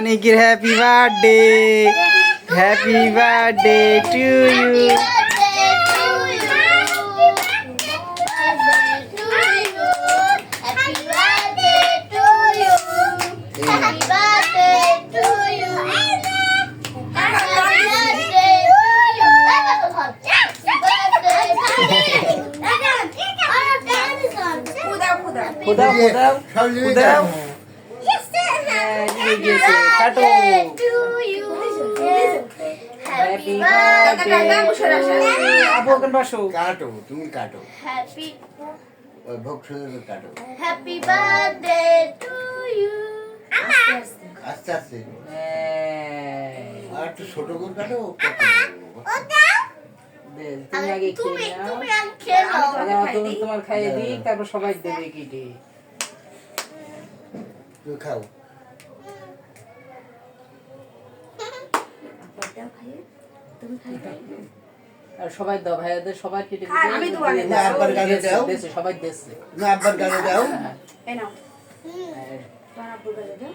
অনিকের happy birthday, happy birthday to you. খুদাও খুদাও খুদাও কাটো। হ্যাপি বার্থডে আবু ওখানে বসো। কাটো তুমি কাটো, হ্যাপি ওই ভোগ শুনে কাটো হ্যাপি বার্থডে টু ইউ। আস্তে আস্তে, হ্যাঁ। আর একটু ছোট করে কাটো। বেশ, তুমি আগে খেয়ে নাও। তুমি আগে খেয়ে নাও। তুমি তোমার খাইয়ে দিই, তারপর সবাই দেবে কেটে। তুমি খাও। আর সবাই দাও, ভাইয়াদের সবাই কেটে দিবে। আমি তো অনেক না, আব্বার কাছে দাও। দেশে সবাই দেশে। না, আব্বার কাছে দাও। হ্যাঁ। এই নাও, হ্যাঁ, তোমার আব্বুর কাছে দাও,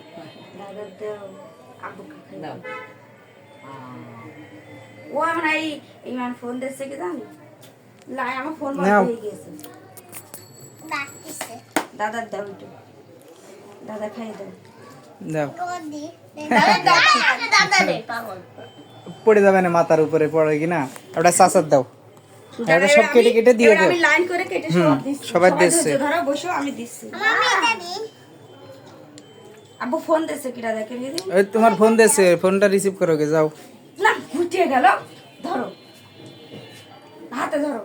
দাদার দাও, আব্বুকে খাই দাও। দাও। ও আমার এই ইমান ফোন দিচ্ছে কি জানো? লাই আমার ফোন বন্ধ নাও। হয়ে গেছে। দাদার দাও একটু, দাদা খাই দাও। দাও। দাদা নেই পাগল। পড়ে যাবে না, মাথার উপরে পড়ে কিনা। ওটা চাচার দাও। এটা সব কেটে কেটে দিয়ে এবার দাও। আমি লাইন করে কেটে হুম, সব দিচ্ছি। সবাই দিচ্ছে। ধৈর্য ধরো, বসো, আমি দিচ্ছি। আব্বু ফোন দিচ্ছে কি দাদাকে নিয়ে দিই? ওই তোমার ফোন দিয়েছে, ফোনটা রিসিভ করো গে, যাও। না, ঘুটিয়ে গেল। ধরো, হাতে ধরো।